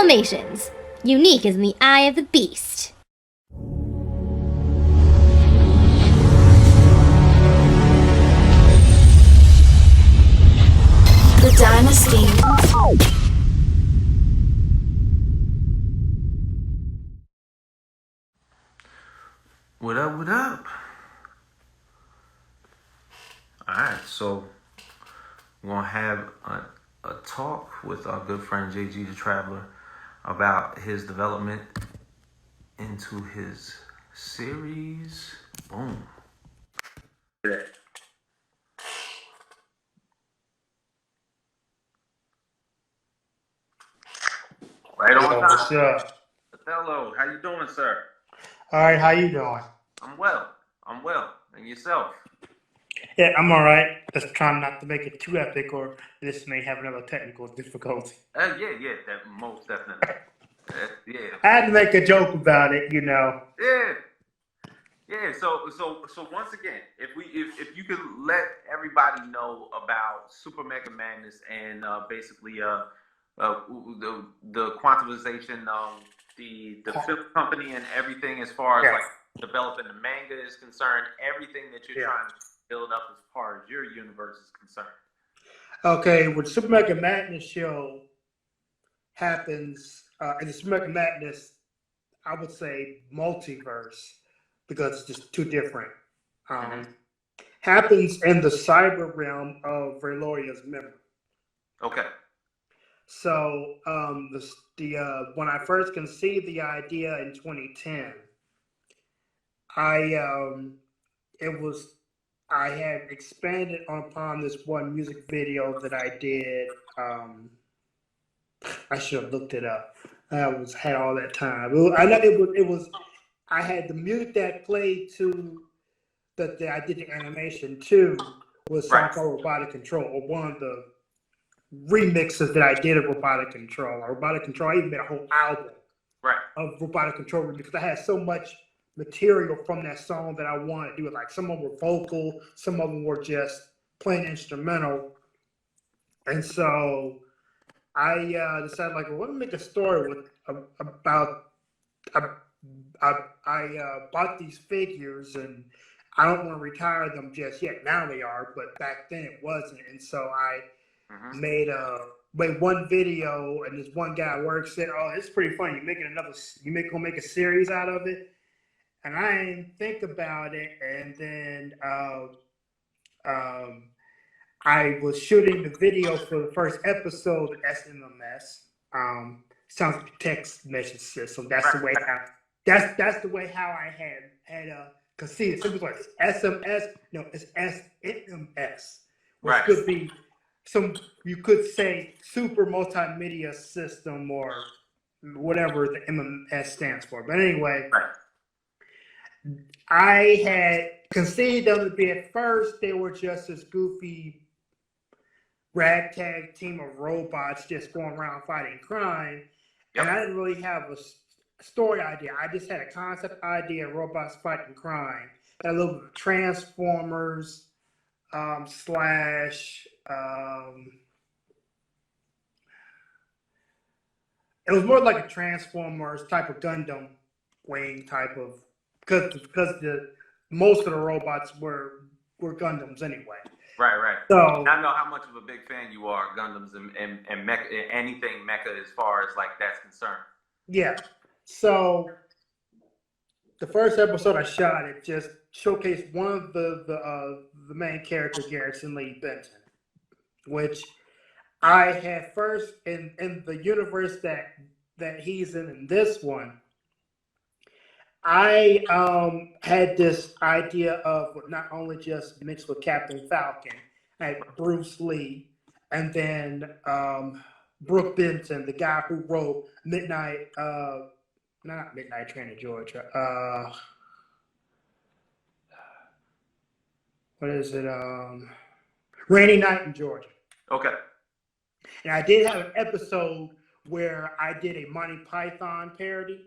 Filmations. Unique as in the eye of the beast. The Dynasty. What up, what up? Alright, so we're going to have a talk with our good friend JG the Traveler about his development into his series. Boom. Right on time. What's up? Othello, how you doing, sir? All right, how you doing? I'm well. And yourself? Yeah, I'm all right. Just trying not to make it too epic, or this may have another technical difficulty. Yeah, that most definitely. Yeah. I had to make a joke about it, you know. Yeah. So once again, if you could let everybody know about Super Mega Madness and basically the quantumization, the film company and everything as far as like developing the manga is concerned, everything that you're trying to build up as far as your universe is concerned. Okay, when Super Mega Madness show happens, and the Super Mega Madness, I would say multiverse, because it's just too different. Happens in the cyber realm of Valoria's memory. Okay. So when I first conceived the idea in 2010, I had expanded upon this one music video that I did. I should have looked it up. I had all that time. I know it was. I had the music that played to that I did the animation to was song called Robotic Control, or one of the remixes that I did of Robotic Control. Robotic Control, I even made a whole album of Robotic Control because I had so much material from that song that I wanted to do it. Like some of them were vocal, some of them were just plain instrumental. And so I decided, like, well, let me make a story about. I bought these figures and I don't want to retire them just yet. Now they are, but back then it wasn't. And so I made one video, and this one guy at work said, "Oh, it's pretty funny. Gonna make a series out of it." And I didn't think about it, and then I was shooting the video for the first episode of SMMS. Sounds like a text message system. That's the way how I had conceived. Some people like SMS. No, it's SMMS. Which could be you could say super multimedia system or whatever the MMS stands for. But anyway, I had conceived them to be, at first they were just this goofy ragtag team of robots just going around fighting crime. And I didn't really have a story idea. I just had a concept idea of robots fighting crime. Had a little bit of Transformers slash it was more like a Transformers type of Gundam wing type of, because most of the robots were Gundams anyway. Right. So I know how much of a big fan you are of Gundams and mecha, anything mecha as far as like that's concerned. Yeah. So the first episode I shot, it just showcased one of the main characters, Garrison Lee Benton, which I had first in the universe that he's in this one. I had this idea of not only just mixed with Captain Falcon, I had Bruce Lee, and then Brooke Benton, the guy who wrote not Midnight Train to Georgia. What is it? Rainy Night in Georgia. Okay. And I did have an episode where I did a Monty Python parody.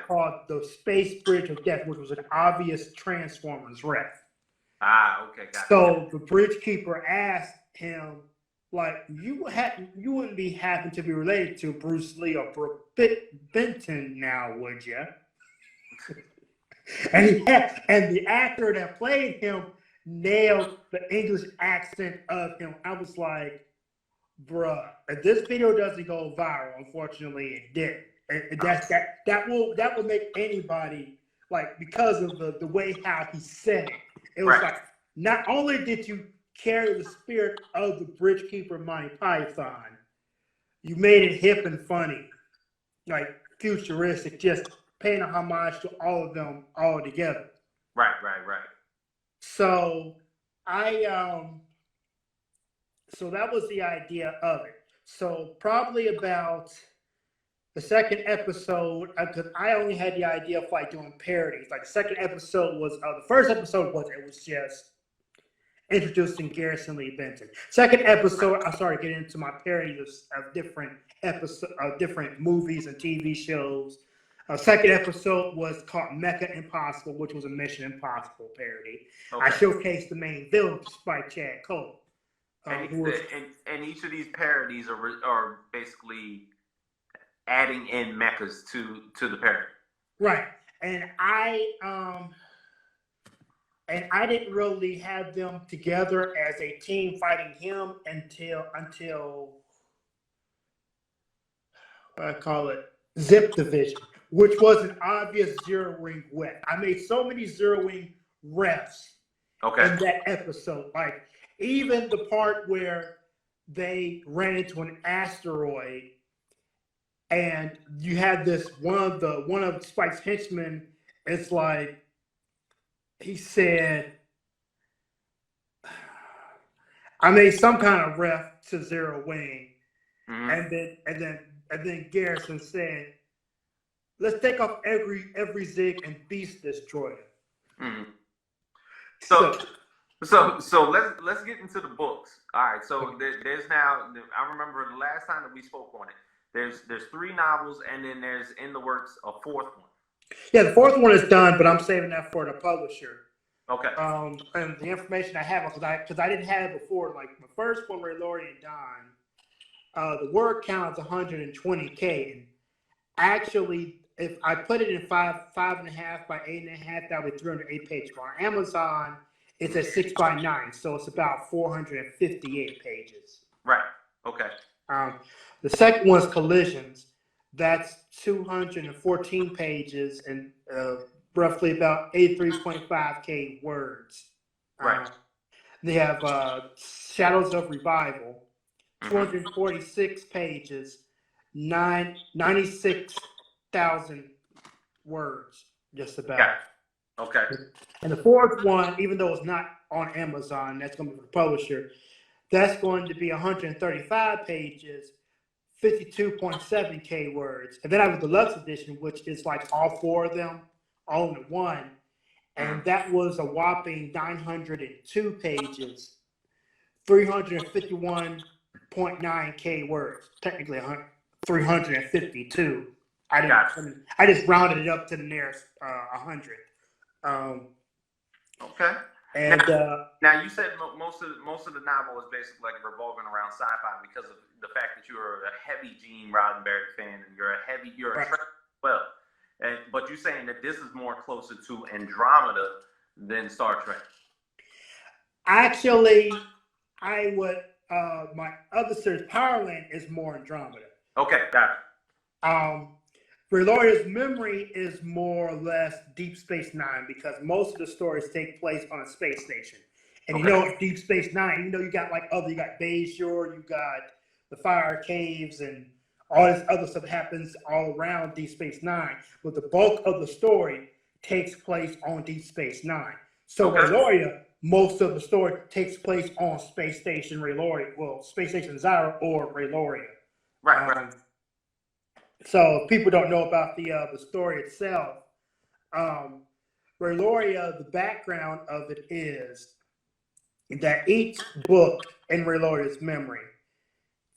Called The Space Bridge of Death, which was an obvious Transformers ref. Okay, got it. So the bridge keeper asked him, like you wouldn't be happen to be related to Bruce Lee or Brooke Benton now, would you? And the actor that played him nailed the English accent of him. I was like, bruh, if this video doesn't go viral, unfortunately it did. That will make anybody, like, because of the way how he said it. It was like, not only did you carry the spirit of the Bridge Keeper Monty Python, you made it hip and funny, like futuristic, just paying a homage to all of them all together. Right. So so that was the idea of it. So probably about the second episode, because I only had the idea of like doing parodies. Like the second episode was, the first episode was just introducing Garrison Lee Benton. Second episode, I started getting into my parodies of different episodes, of different movies and TV shows. Second episode was called Mecha Impossible, which was a Mission Impossible parody. Okay. I showcased the main villain, Spike Chad Cole. And each of these parodies are basically adding in mechas to the parody. Right. And I didn't really have them together as a team fighting him until I call it Zip Division, which was an obvious zeroing win. I made so many zeroing refs in that episode. Like even the part where they ran into an asteroid, and you had this one of Spike's henchmen. It's like he said, I made some kind of ref to Zero Wing, and then Garrison said, "Let's take off every Zig and Beast Destroyer." Mm-hmm. So let's get into the books. All right. So there's now. I remember the last time that we spoke on it. There's 3 novels, and then there's in the works a 4th one. Yeah, the 4th one is done, but I'm saving that for the publisher. Okay. And the information I have, because I didn't have it before. Like the first one, Ray Laurie and Don, the word count is 120K, and actually, if I put it in 5.5 by 8.5, that would be 308 pages. On Amazon, it's at 6 by 9, so it's about 458 pages. Right. Okay. The second one's Collisions. That's 214 pages and roughly about 83.5K words. Right. They have Shadows of Revival, 246 pages, 96,000 words, just about. Yeah. Okay. And the 4th one, even though it's not on Amazon, that's going to be for the publisher, that's going to be 135 pages, 52.7K words. And then I have the deluxe edition, which is like all 4 of them, all in one. And that was a whopping 902 pages, 351.9K words. Technically 352. I just rounded it up to the nearest 100. Okay. And now you said most of the novel is basically like revolving around sci-fi because of the fact that you're a heavy Gene Roddenberry fan and you're a Trek as well. But you're saying that this is more closer to Andromeda than Star Trek. Actually, I would my other series, Powerland, is more Andromeda. Okay, got it. Reloria's Memory is more or less Deep Space Nine because most of the stories take place on a space station. And you know, Deep Space Nine, you know, you got Bayshore, you got the Fire Caves, and all this other stuff happens all around Deep Space Nine. But the bulk of the story takes place on Deep Space Nine. So Reloria, most of the story takes place on Space Station Reloria, well, Space Station Zyra or Reloria. Right. So if people don't know about the story itself, Reloria, the background of it is that each book in Reloria's Memory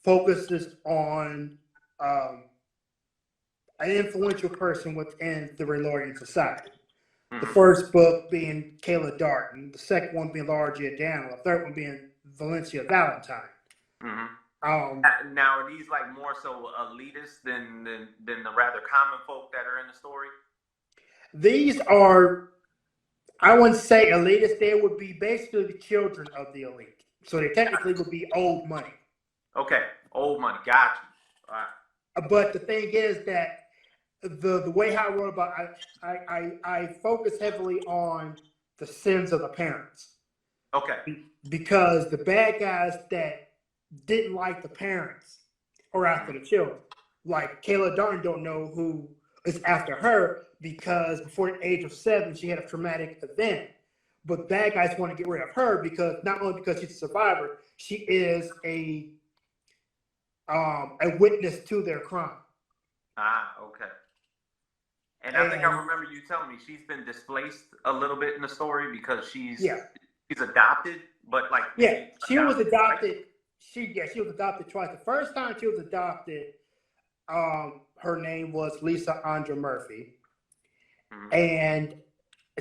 focuses on an influential person within the Relorian society. The first book being Kayla Darton, the second one being Laura Giordano, the third one being Valencia Valentine. Now, are these like more so elitist than the rather common folk that are in the story? These are, I wouldn't say elitist. They would be basically the children of the elite. So they technically would be old money. Okay, old money. Got you. All right. But the thing is that the way how I wrote about I focus heavily on the sins of the parents. Okay. Because the bad guys that didn't like the parents are after the children. Like Kayla Darn don't know who is after her because before the age of 7 she had a traumatic event. But bad guys want to get rid of her because not only because she's a survivor, she is a witness to their crime. Okay. And I think I remember you telling me she's been displaced a little bit in the story because she's adopted, but like she was adopted. Right? She was adopted twice. The first time she was adopted, her name was Lisa Andra Murphy, and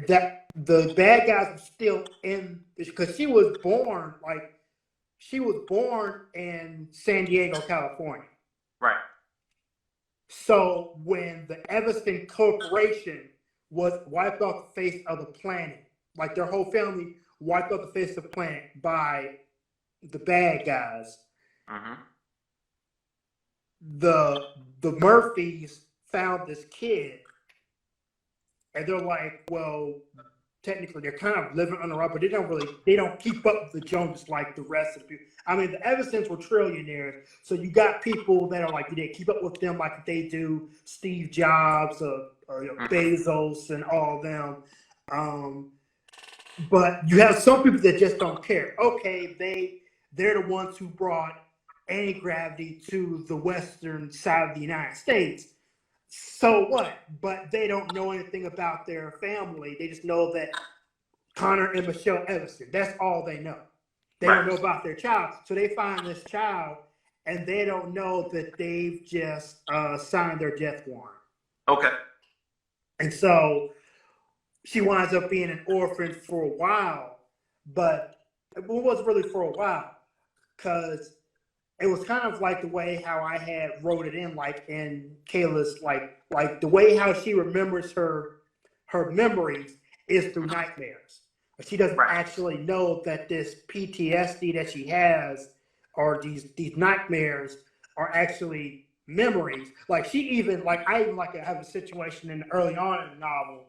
that the bad guys were still in because she was born in San Diego, California. Right. So when the Everston Corporation was wiped off the face of the planet, like their whole family wiped off the face of the planet by the bad guys, the Murphys found this kid, and they're like, well, technically they're kind of living under rock, but they don't keep up with the Joneses like the rest of the people. I mean, the Eversons were trillionaires, so you got people that are like they keep up with them like they do Steve Jobs or Bezos and all of them. But you have some people that just don't care. Okay, they're the ones who brought anti-gravity to the western side of the United States. So what? But they don't know anything about their family. They just know that Connor and Michelle Everson. That's all they know. They don't know about their child. So they find this child, and they don't know that they've just signed their death warrant. Okay. And so she winds up being an orphan for a while, but it wasn't really for a while because it was kind of like the way how I had wrote it in, like in Kayla's, like the way how she remembers her memories is through nightmares. She doesn't actually know that this PTSD that she has or these nightmares are actually memories. Like I even have a situation in early on in the novel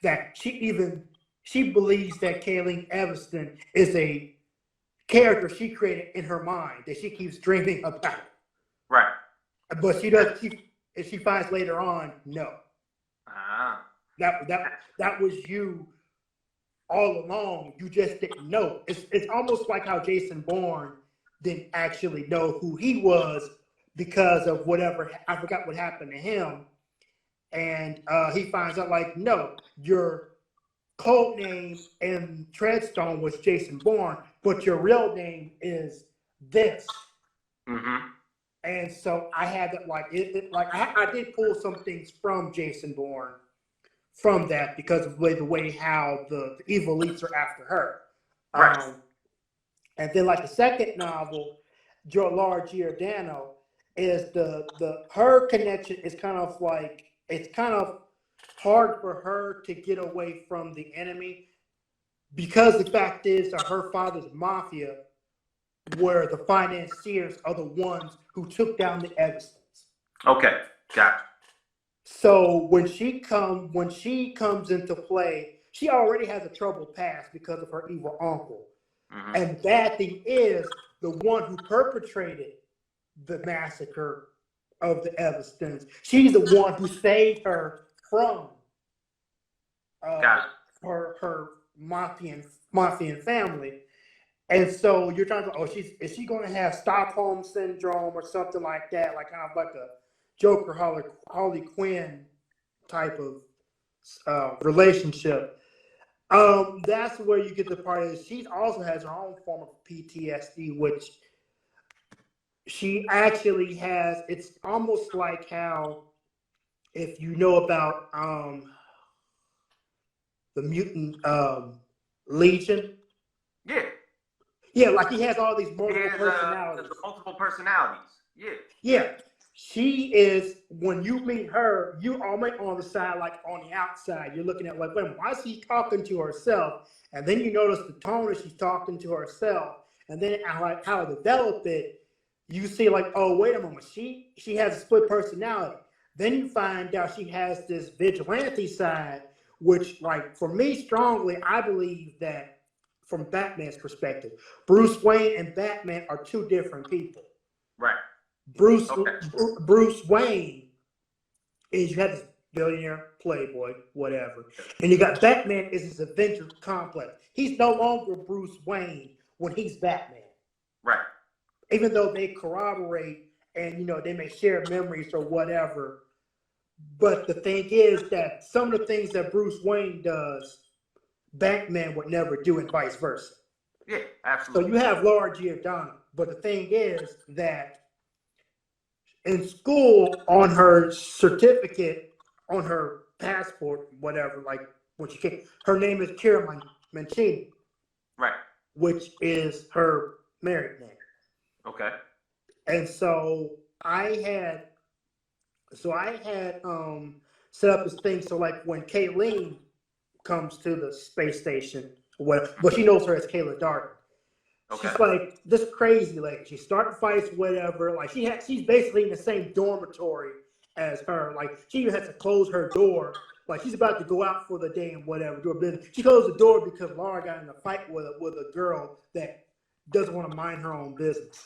that she believes that Kayleen Everston is a character she created in her mind that she keeps dreaming about. Right. But she finds later on, no. That was you all along. You just didn't know. It's almost like how Jason Bourne didn't actually know who he was because of whatever, I forgot what happened to him. And he finds out like, no, your code name in Treadstone was Jason Bourne, but your real name is this. And so I had that I did pull some things from Jason Bourne from that because of the way how the evil elites are after her. Right. And then like the second novel, Laura Giordano, is her connection is kind of like, it's kind of hard for her to get away from the enemy because the fact is that her father's mafia were the financiers are the ones who took down the Eversons. Okay, gotcha. So when she comes into play, she already has a troubled past because of her evil uncle. And the bad thing is the one who perpetrated the massacre of the Eversons. She's the one who saved her from her Mafian family. And so you're talking about, is she going to have Stockholm syndrome or something like that, like kind of like a Joker Harley Quinn type of relationship? That's where you get the part is she also has her own form of PTSD, which she actually has. It's almost like how, if you know about the mutant Legion. Yeah, like he has all these He multiple has personalities. the multiple personalities. Yeah. Yeah. She is, when you meet her, you almost on the side, like on the outside. You're looking at like, wait, why is she talking to herself? And then you notice the tone that she's talking to herself. And then like how it developed it, you see like, oh, wait a moment, she has a split personality. Then you find out she has this vigilante side, which, like, for me strongly, I believe that from Batman's perspective, Bruce Wayne and Batman are two different people. Right. Bruce Wayne is, you have this billionaire, playboy, whatever, and you got Batman is his adventure complex. He's no longer Bruce Wayne when he's Batman. Right. Even though they corroborate and they may share memories or whatever. But the thing is that some of the things that Bruce Wayne does, Batman would never do, and vice versa. Yeah, absolutely. So you have Laura Giordano, but the thing is that in school, on her certificate, on her passport, whatever, like when she came, her name is Kira Mancini. Right. Which is her married name. Okay. And so I had set up this thing, so like when Kayleen comes to the space station, but she knows her as Kayla Darden. Okay. She's like this crazy lady. She's starting fights, whatever. Like she's basically in the same dormitory as her. Like she even has to close her door. Like she's about to go out for the day and whatever, do her business. She closed the door because Laura got in a fight with a girl that doesn't want to mind her own business.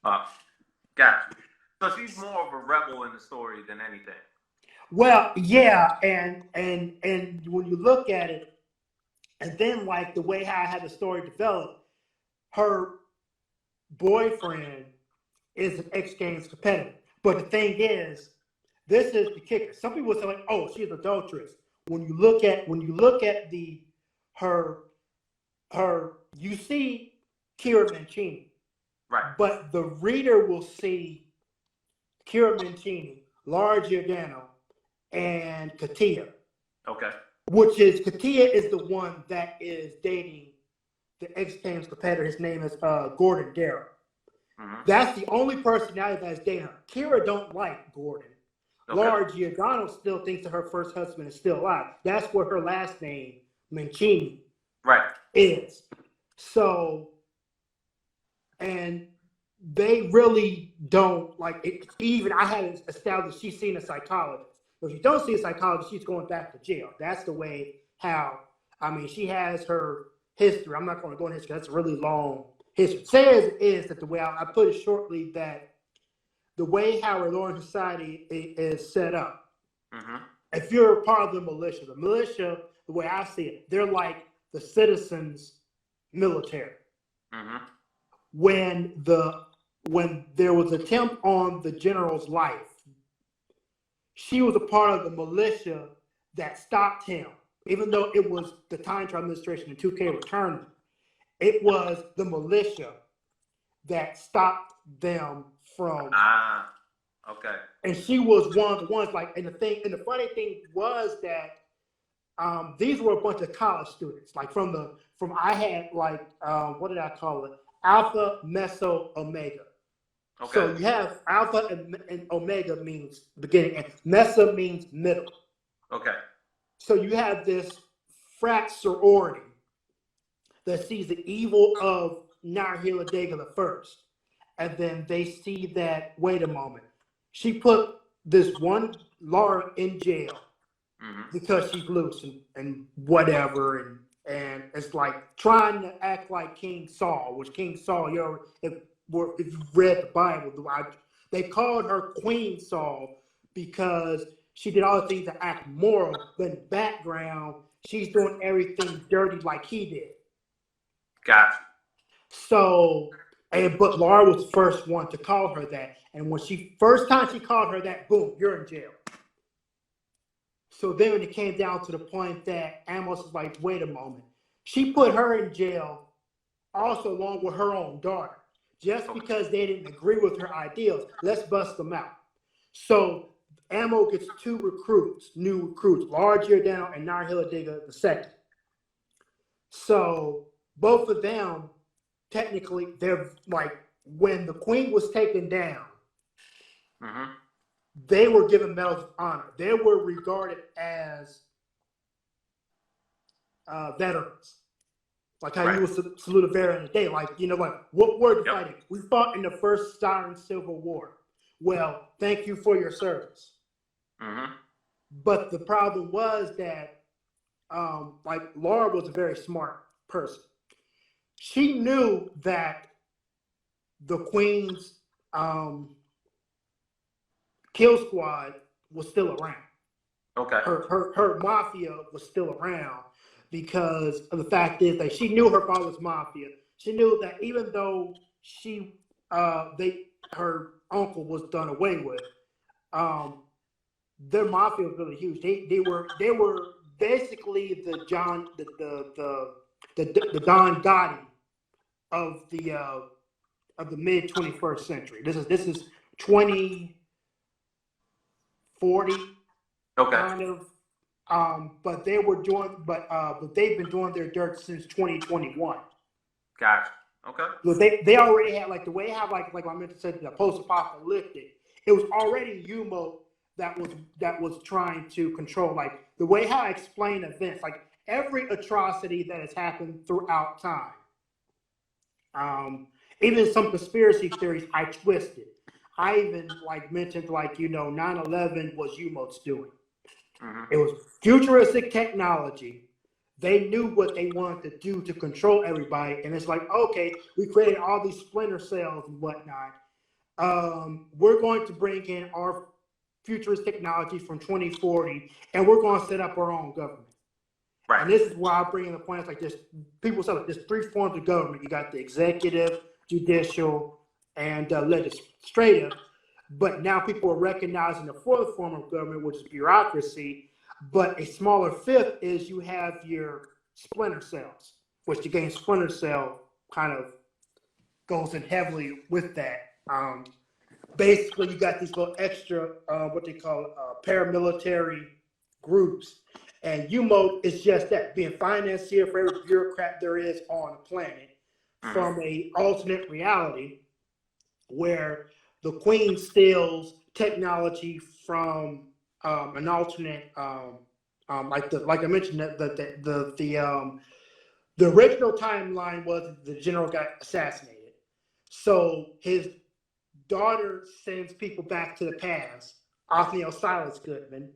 Gotcha. So she's more of a rebel in the story than anything. Well, yeah, and when you look at it, and then like the way how I had the story develop, her boyfriend is an X Games competitor. But the thing is, this is the kicker. Some people say like, "Oh, she's an adulteress." When you look at her, you see Kira Mancini, right? But the reader will see Kira Mancini, Laura Giordano, and Katia. Okay. Katia is the one that is dating the X Games competitor. His name is Gordon Darrow. Mm-hmm. That's the only personality that's dating her. Kira don't like Gordon. Okay. Laura Giordano still thinks that her first husband is still alive. That's what her last name, Mancini, is. So, and they really don't like it. Even I had established she's seen a psychologist. If you don't see a psychologist, she's going back to jail. That's the way how, she has her history. I'm not going to go into history. That's a really long history. Says is that the way I put it shortly, that the way how our law society is set up, mm-hmm. If you're a part of the militia, the way I see it, they're like the citizens' military. Mm-hmm. When there was an attempt on the general's life, she was a part of the militia that stopped him. Even though it was the time trial administration and 2K returned, it was the militia that stopped them from. Okay. And she was one of the ones, like, and the funny thing was that these were a bunch of college students, like I had like what did I call it? Alpha, Meso, Omega. Okay. So you have Alpha and Omega means beginning, and Mesa means middle. Okay. So you have this frat sorority that sees the evil of Nahila Dega the First, and then they see that, wait a moment, she put this one Laura in jail, mm-hmm. because she's loose and whatever, and it's like trying to act like King Saul, which King Saul, if you read the Bible, they called her Queen Saul because she did all the things to act moral, but in the background, she's doing everything dirty like he did. Gotcha. So, but Laura was the first one to call her that. And when first time she called her that, boom, you're in jail. So then when it came down to the point that Amos was like, wait a moment. She put her in jail also along with her own daughter. Just because they didn't agree with her ideals, let's bust them out. So Ammo gets new recruits, Laura Giordano and Nahila Digga II. So both of them technically, they're like when the queen was taken down, they were given medals of honor. They were regarded as veterans. Like how you would salute a veteran today. Like, you know, like, what were you fighting? We fought in the first Siren Civil War. Well, thank you for your service. But the problem was that, like, Laura was a very smart person. She knew that the Queen's kill squad was still around. Okay. Her mafia was still around because of the fact is that she knew her father's mafia. She knew that even though her uncle was done away with, their mafia was really huge. They were basically the Don Gotti of the mid 21st century. This is 2040 kind of. But they were doing, but they've been doing their dirt since 2021. Gotcha. Okay. So they already had like the way how like I meant to say the post-apocalyptic. It was already UMO that was trying to control like the way how I explain events, like every atrocity that has happened throughout time. Even some conspiracy theories I twisted. I even like mentioned like 9/11 was UMO's doing. It was futuristic technology. They knew what they wanted to do to control everybody. And it's like, okay, we created all these splinter cells and whatnot. We're going to bring in our futurist technology from 2040, and we're going to set up our own government. Right. And this is why I bring in the point. It's like this, people say like there's three forms of government. You got the executive, judicial, and legislative. But now people are recognizing the fourth form of government, which is bureaucracy. But a smaller fifth is you have your splinter cells, which again, splinter cell kind of goes in heavily with that. Basically, you got these little extra, what they call paramilitary groups. And UMO is just that, being financier for every bureaucrat there is on the planet from a alternate reality where the Queen steals technology from an alternate, like I mentioned, the original timeline was the general got assassinated. So his daughter sends people back to the past, Othniel Silas Goodman.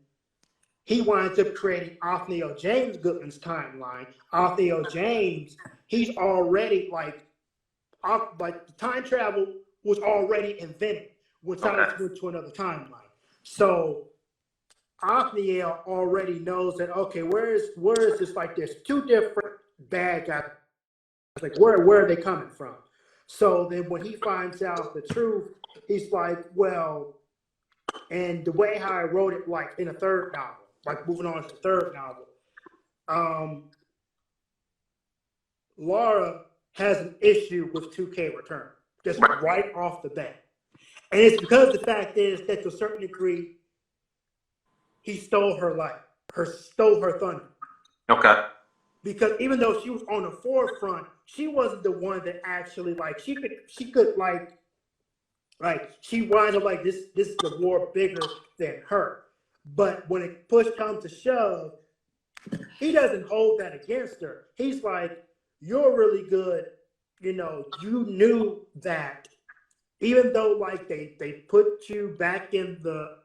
He winds up creating Othniel James Goodman's timeline. Othniel James, he's already like the time travel was already invented when Silas went to another timeline. So Othniel already knows that, okay, where is this? Like there's two different bad guys. Like where are they coming from? So then when he finds out the truth, he's like, well, and the way how I wrote it, like in a third novel, like moving on to the third novel, Laura has an issue with 2K return, just right off the bat. And it's because the fact is that to a certain degree, he stole her life, stole her thunder. Okay. Because even though she was on the forefront, she wasn't the one that actually like she could she winds up like this is the war bigger than her. But when it push comes to shove, he doesn't hold that against her. He's like, you're really good. You knew that even though like they put you back in the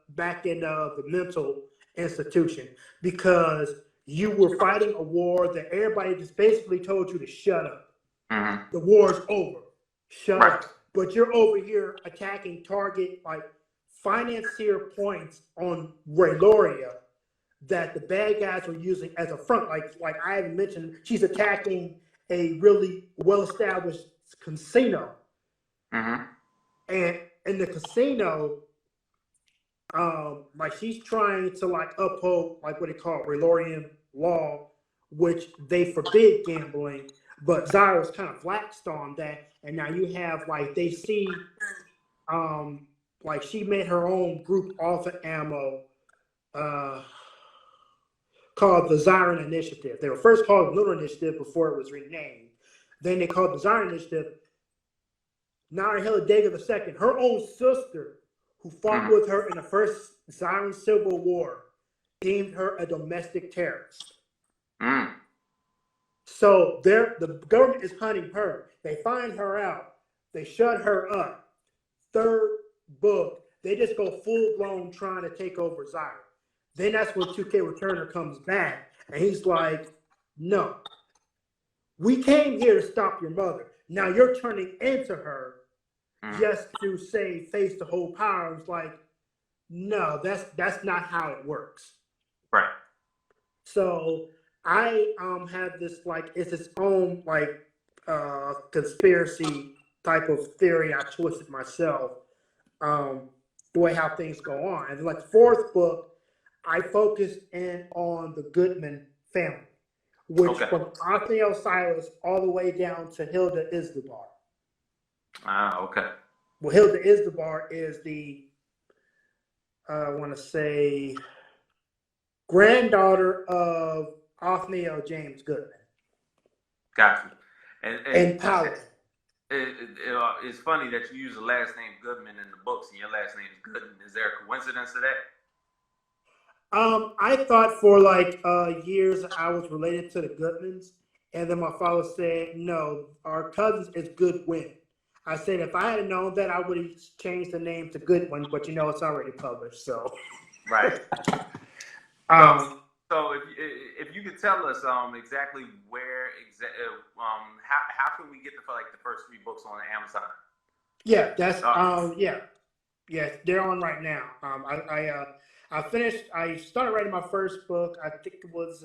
mental institution because you were fighting a war that everybody just basically told you to shut up. The war's over. Shut up. But you're over here attacking target like financier points on Rayloria that the bad guys were using as a front. Like I haven't mentioned, she's attacking a really well-established casino. And in the casino, like she's trying to like uphold like what they call Raylorian law, which they forbid gambling. But Zyra was kind of laxed on that, and now you have like they see, like she made her own group off of ammo, called the Zyran Initiative. They were first called Lunar Initiative before it was renamed. Then they called the Zion Initiative. Nara Hillel II, her own sister, who fought with her in the first Zion Civil War, deemed her a domestic terrorist. So the government is hunting her. They find her out. They shut her up. Third book, they just go full-blown trying to take over Zion. Then that's when 2K Returner comes back, and he's like, no. We came here to stop your mother. Now you're turning into her just to say face the whole power. It's like, no, that's not how it works. Right. So I have this like it's its own like conspiracy type of theory I twisted myself. The way how things go on. And like the fourth book, I focused in on the Goodman family, which from Othniel Silas all the way down to Hilda Isdabar. Okay. Well, Hilda Isdabar is the, I want to say, granddaughter of Othniel James Goodman. Gotcha. And Paladin. It's funny that you use the last name Goodman in the books and your last name is Gooden. Is there a coincidence to that? I thought for like years I was related to the Goodmans, and then my father said, no, our cousins is Goodwin. I said, if I had known that, I would have changed the name to Goodwin, but you know, it's already published, so. Right. So if you could tell us exactly where, how can we get the first 3 books on Amazon? Yeah, that's, yes, they're on right now. I started writing my first book, I think it was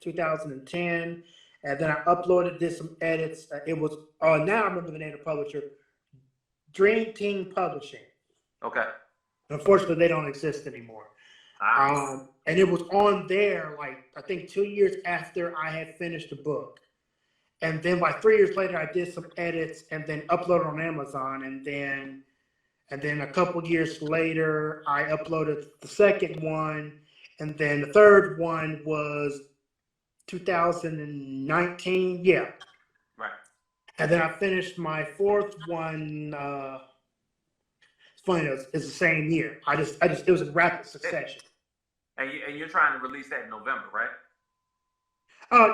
2010, and then I did some edits. It was, now I remember the name of the publisher, Dream Team Publishing. Okay. Unfortunately, they don't exist anymore. And it was on there, like, I think 2 years after I had finished the book. And then like 3 years later, I did some edits and then uploaded on Amazon. And then a couple years later, I uploaded the second one. And then the third one was 2019. Yeah. Right. And then I finished my fourth one. It's funny, it's the same year. It was in rapid succession. And you're trying to release that in November, right?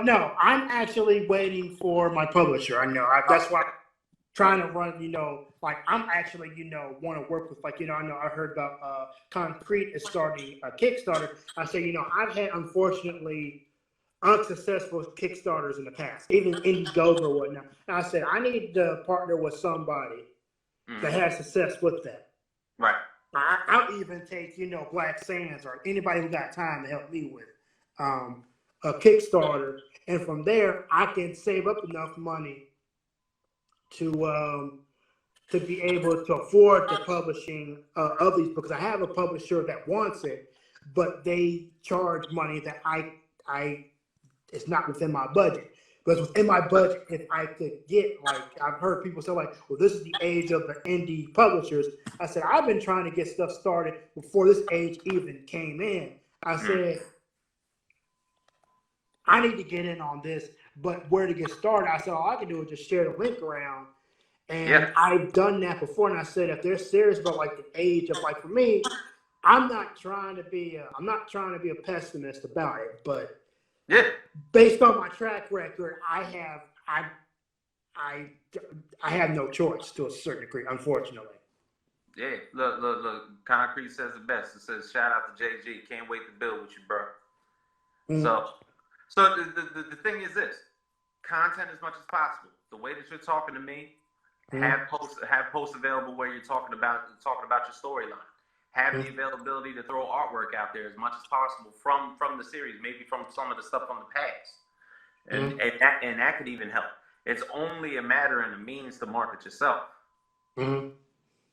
No, I'm actually waiting for my publisher. I know. That's why I'm trying to run, like I'm actually, want to work with, like, I know I heard about Concrete is starting a Kickstarter. I say, I've had, unfortunately, unsuccessful Kickstarters in the past, even Indiegogo or whatnot. And I said, I need to partner with somebody that has success with that. Right. I'll even take, Black Sands or anybody who got time to help me with a Kickstarter. And from there, I can save up enough money to be able to afford the publishing of these, because I have a publisher that wants it, but they charge money that it's not within my budget. But within my budget, if I could get, like, I've heard people say, like, well, this is the age of the indie publishers. I said, I've been trying to get stuff started before this age even came in. I said, I need to get in on this, but where to get started? I said, all I can do is just share the link around. And I've done that before. And I said, if they're serious about, like, the age of, like, for me, I'm not trying to be a pessimist about it, but based on my track record, I have no choice to a certain degree, unfortunately. Yeah, look, Concrete says the best. It says, shout out to JG. Can't wait to build with you, bro. So the thing is this: content as much as possible. The way that you're talking to me, have posts available where you're talking about your storyline. Have the availability to throw artwork out there as much as possible from the series, maybe from some of the stuff from the past, and that could even help. It's only a matter and a means to market yourself. You know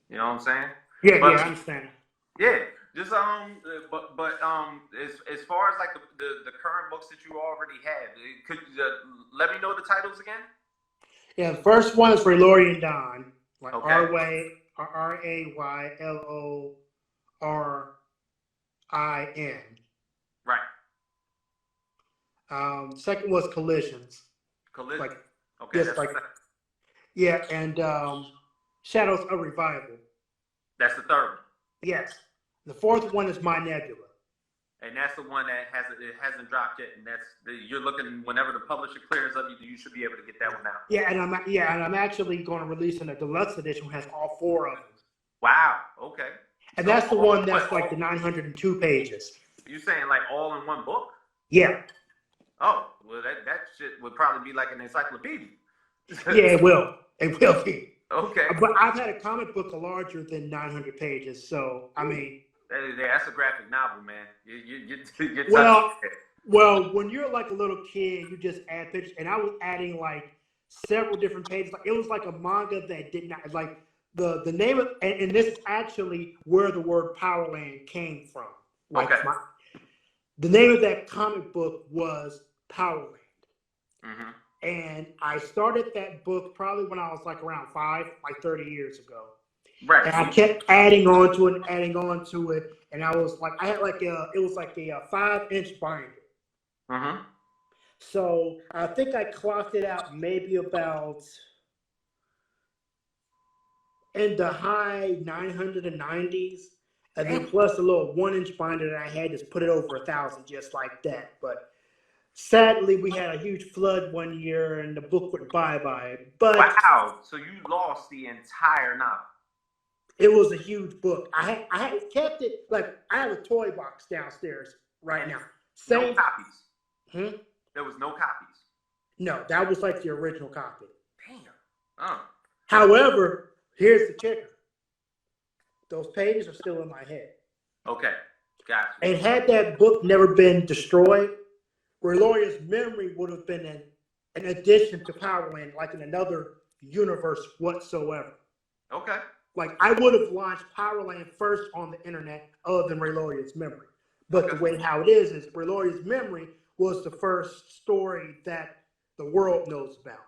what I'm saying? Yeah, I understand. Yeah, just but as far as like the current books that you already have, could you let me know the titles again? Yeah, the first one is Raylorian Dawn, like RAYLORIN. Right. Second was Collisions. Collisions. Like, Okay, Just that's like yeah, and Shadows of Revival. that's the third one. Yes, the fourth one is My Nebula. And that's the one that hasn't dropped yet, and you're looking whenever the publisher clears up, you should be able to get that one out. Yeah, and I'm actually going to release in a deluxe edition which has all four of them. Wow. Okay. And that's the one that's like the 902 pages. You saying like all in one book? Yeah. Oh, well, that shit would probably be like an encyclopedia. Yeah, it will. It will be. Okay. But I've had a comic book larger than 900 pages, so I mean. That's a graphic novel, man. You're well, when you're like a little kid, you just add pictures, and I was adding like several different pages. Like it was like a manga that did not like the name of, and this is actually where the word Powerland came from. Like okay. The name of that comic book was Powerland. Mm-hmm. And I started that book probably when I was like around 5, like 30 years ago. Right. And I kept adding on to it, and I was like, I had like it was like a 5-inch binder. Mm-hmm. So I think I clocked it out maybe about in the high 990s, and then plus a little 1-inch binder that I had, just put it over 1,000 just like that. But sadly, we had a huge flood one year, and the book went bye-bye. But wow! So you lost the entire novel. It was a huge book. I had kept it, like, I have a toy box downstairs right now. No copies. Hmm? There was no copies. No, that was like the original copy. Damn. However, here's the kicker. Those pages are still in my head. Okay, gotcha. And had that book never been destroyed, Reloria's Memory would have been an addition to Powerland, like in another universe whatsoever. Okay. Like, I would have launched Powerland first on the internet other than Reloria's Memory. But the way how it is Reloria's Memory was the first story that the world knows about.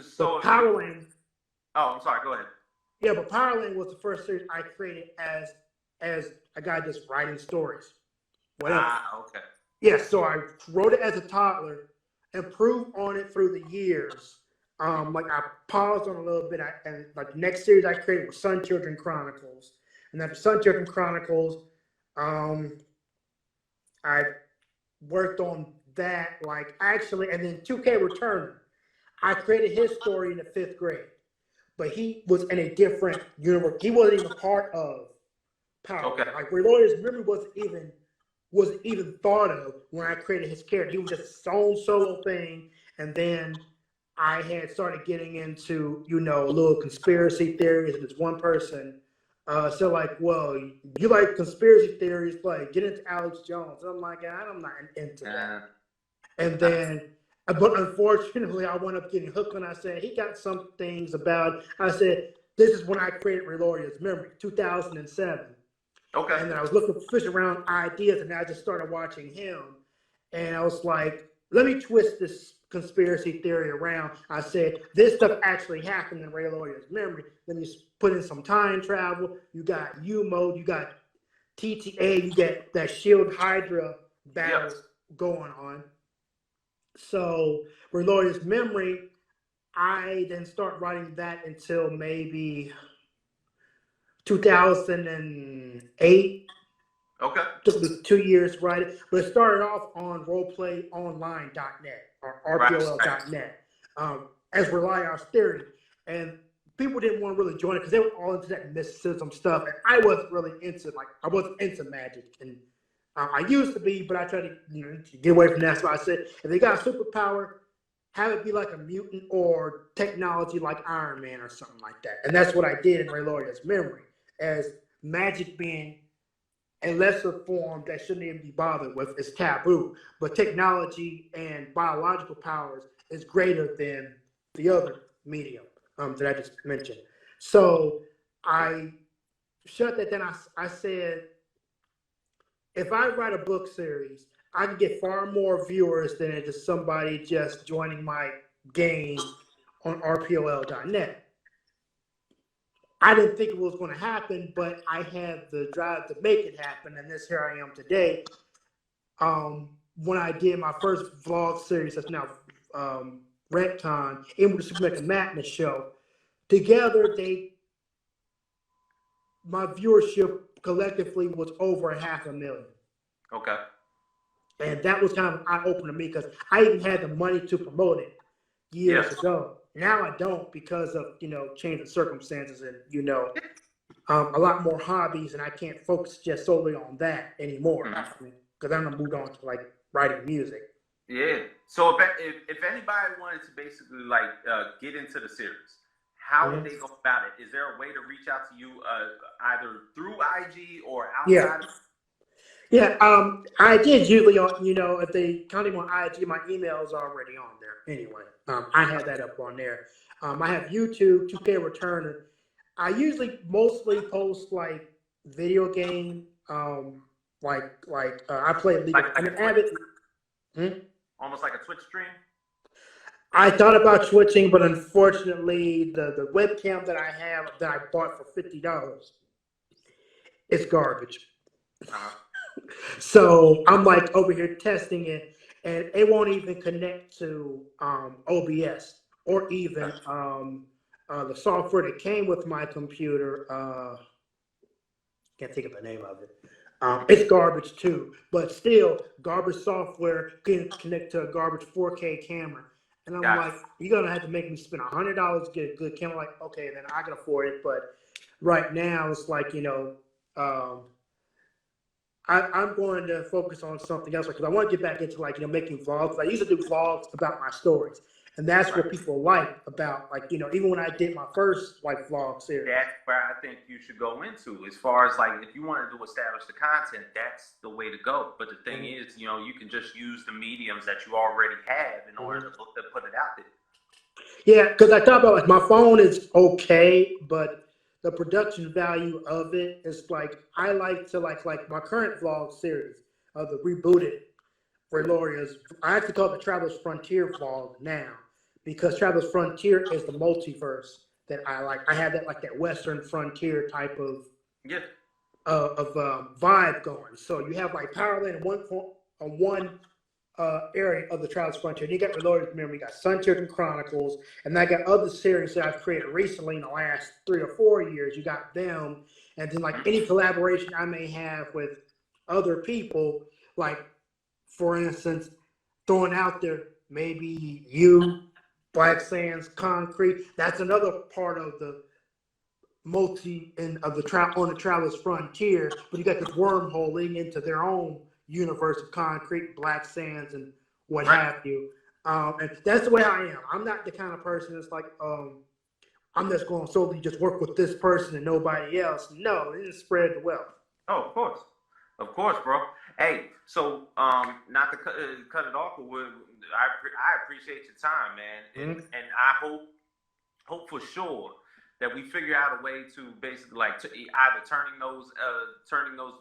So Powerland... Oh, I'm sorry. Go ahead. Yeah, but Powerland was the first series I created as a guy just writing stories. Whatever. Okay. Yeah, so I wrote it as a toddler, improved on it through the years. Like I paused on a little bit, and like the next series I created was Sun Children Chronicles, and after Sun Children Chronicles, I worked on that and then 2K Returner. I created his story in the 5th grade, but he was in a different universe. He wasn't even part of Power. Okay. Like Reloria's Memory wasn't even thought of when I created his character. He was just his own solo thing, and then I had started getting into, little conspiracy theories, and this one person said, like, well, you like conspiracy theories, like, get into Alex Jones. And I'm like, I'm not into that. And then, but unfortunately, I wound up getting hooked when I said, he got some things about, I said, this is when I created Reloria's Memory, 2007. Okay. And then I was fishing around ideas, and I just started watching him. And I was like, let me twist this conspiracy theory around. I said, this stuff actually happened in Reloria's Memory. Let me put in some time travel. You got U-Mode, you got TTA, you get that Shield Hydra battles going on. So Reloria's Memory, I didn't start writing that until maybe 2008. Okay. Took me 2 years to write it, but it started off on roleplayonline.net or rpol.net as Rely Austerity, and people didn't want to really join it because they were all into that mysticism stuff, and I wasn't really into magic, and I used to be, but I tried to get away from that. So I said, if they got a superpower, have it be like a mutant or technology like Iron Man or something like that, and that's what I did in Reloria's Memory, as magic being a lesser form that shouldn't even be bothered with is taboo. But technology and biological powers is greater than the other medium that I just mentioned. So I shut that down. I said, if I write a book series, I can get far more viewers than it is somebody just joining my game on rpol.net. I didn't think it was going to happen, but I had the drive to make it happen, and here I am today. When I did my first vlog series, that's now Retcon, and with the Super Mega Madness show. Together, my viewership collectively was over 500,000. Okay. And that was kind of an eye-opener to me because I even had the money to promote it years ago. Now I don't because of, change of circumstances and, a lot more hobbies, and I can't focus just solely on that anymore. Because I'm going to move on to, like, writing music. Yeah. So if anybody wanted to basically, like, get into the series, how would they go about it? Is there a way to reach out to you either through IG or outside? Yeah, I did usually, if they contact me on IG, my email is already on there anyway. I have that up on there. I have YouTube, 2K Returner. I usually mostly post like video game, I play League Like I'm an avid. Almost like a Twitch stream? I thought about switching, but unfortunately, the webcam that I have that I bought for $50 is garbage. So I'm like over here testing it, and it won't even connect to OBS or even the software that came with my computer. Can't think of the name of it. It's garbage too, but still, garbage software can connect to a garbage 4K camera. And I'm like, you're gonna have to make me spend $100 to get a good camera. Like, okay, then I can afford it. But right now, it's like, I'm going to focus on something else because I want to get back into, like, making vlogs. I used to do vlogs about my stories, and that's what people like about, like, even when I did my first, like, vlog series. That's where I think you should go into, as far as, like, if you wanted to establish the content, that's the way to go. But the thing is, you can just use the mediums that you already have in order to put it out there. Yeah, because I thought about, like, my phone is okay, but the production value of it is, like, I like to, like my current vlog series of the rebooted Reloria's. I actually call it the Traveler's Frontier vlog now because Traveler's Frontier is the multiverse that I like. I have that, like, that Western frontier type of vibe going. So you have, like, Powerland in one area of the Traveler's Frontier. And you got Reloria's Memory, you got Sun Children Chronicles, and I got other series that I've created recently in the last 3 or 4 years. You got them, and then, like, any collaboration I may have with other people, like, for instance, throwing out there, maybe you, Black Sands, Concrete. That's another part of the on the Traveler's Frontier. But you got this wormhole leading into their own universe of Concrete, Black Sands, and what have you. And that's the way I am. I'm not the kind of person that's like, I'm just going to solely just work with this person and nobody else. No, it just spread the wealth. Oh, of course, bro. Hey, so not to cut it off, but I appreciate your time, man, and I hope for sure that we figure out a way to basically, like, to either turning those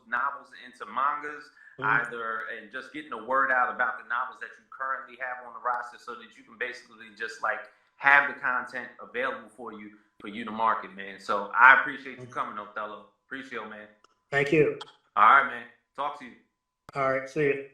novels into mangas, and just getting the word out about the novels that you currently have on the roster, so that you can basically just, like, have the content available for you to market, man. So I appreciate you coming, Othello. Appreciate it, man. Thank you. All right, man. Talk to you. All right, see you.